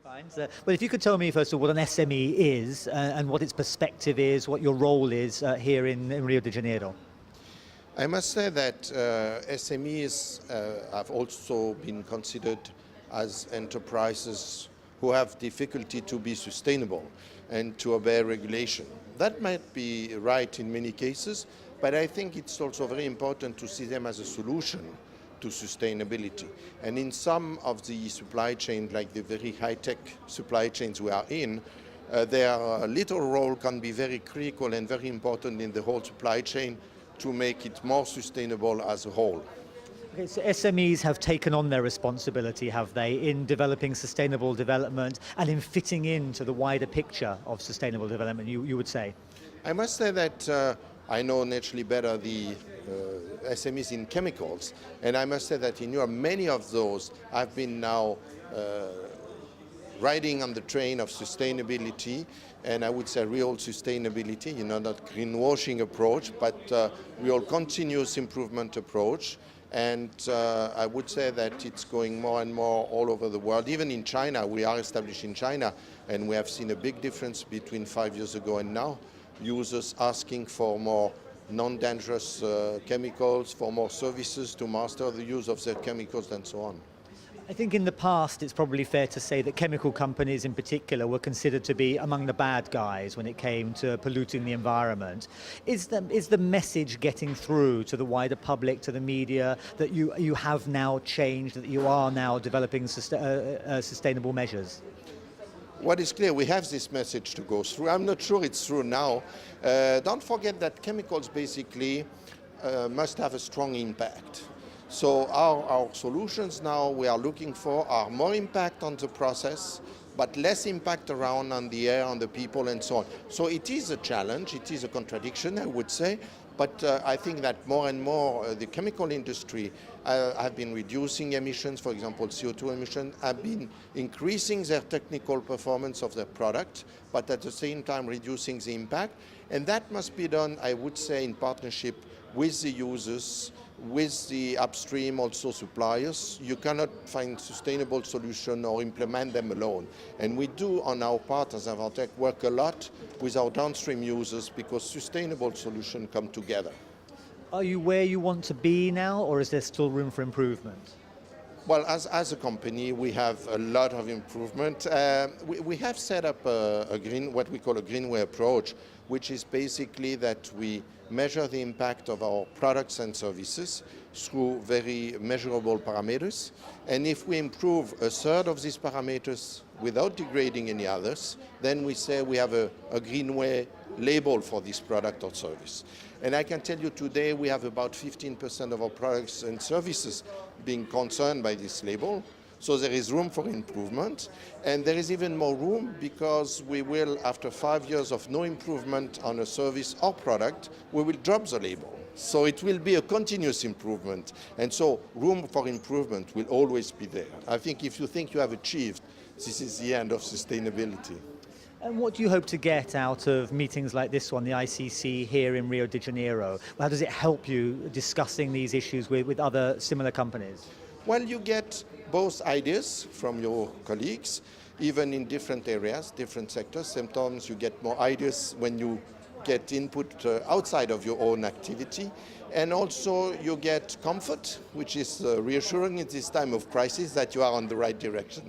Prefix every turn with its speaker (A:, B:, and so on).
A: Fine. So, well, if you could tell me first of all what an SME is and what its perspective is, what your role is here in Rio de Janeiro.
B: I must say that SMEs have also been considered as enterprises who have difficulty to be sustainable and to obey regulation. That might be right in many cases, but I think it's also very important to see them as a solution to sustainability. And in some of the supply chains, like the very high-tech supply chains we are in, their little role can be very critical and very important in the whole supply chain to make it more sustainable as a whole.
A: Okay, so SMEs have taken on their responsibility, have they, in developing sustainable development and in fitting into the wider picture of sustainable development, you would say?
B: I must say that I know naturally better the SMEs in chemicals, and I must say that in Europe many of those have been now riding on the train of sustainability, and I would say real sustainability, not greenwashing approach, but real continuous improvement approach. And I would say that it's going more and more all over the world. Even in China, we are established in China, and we have seen a big difference between 5 years ago and now. Users asking for more non-dangerous chemicals, for more services to master the use of their chemicals and so on.
A: I think in the past it's probably fair to say that chemical companies in particular were considered to be among the bad guys when it came to polluting the environment. Is the message getting through to the wider public, to the media, that you have now changed, that you are now developing sustainable measures?
B: What is clear, we have this message to go through. I'm not sure it's true now. Don't forget that chemicals basically must have a strong impact. So our solutions now we are looking for are more impact on the process, but less impact around on the air, on the people and so on. So it is a challenge, it is a contradiction, I would say, but I think that more and more the chemical industry have been reducing emissions, for example CO2 emissions, have been increasing their technical performance of their product, but at the same time reducing the impact. And that must be done, I would say, in partnership with the users, with the upstream also suppliers. You cannot find sustainable solution or implement them alone. And we do on our part as Inventec work a lot with our downstream users because sustainable solutions come together.
A: Are you where you want to be now, or is there still room for improvement?
B: Well, as a company, we have a lot of improvement. We have set up what we call a greenway approach, which is basically that we measure the impact of our products and services through very measurable parameters. And if we improve a third of these parameters without degrading any others, then we say we have a greenway label for this product or service. And I can tell you today we have about 15% of our products and services being concerned by this label. So there is room for improvement, and there is even more room because we will, after 5 years of no improvement on a service or product, we will drop the label. So it will be a continuous improvement, and so room for improvement will always be there. I think if you think you have achieved, this is the end of sustainability.
A: And what do you hope to get out of meetings like this one, the ICC here in Rio de Janeiro? How does it help you discussing these issues with other similar companies?
B: Well, you get both ideas from your colleagues, even in different areas, different sectors. Sometimes you get more ideas when you get input outside of your own activity. And also you get comfort, which is reassuring at this time of crisis that you are on the right direction.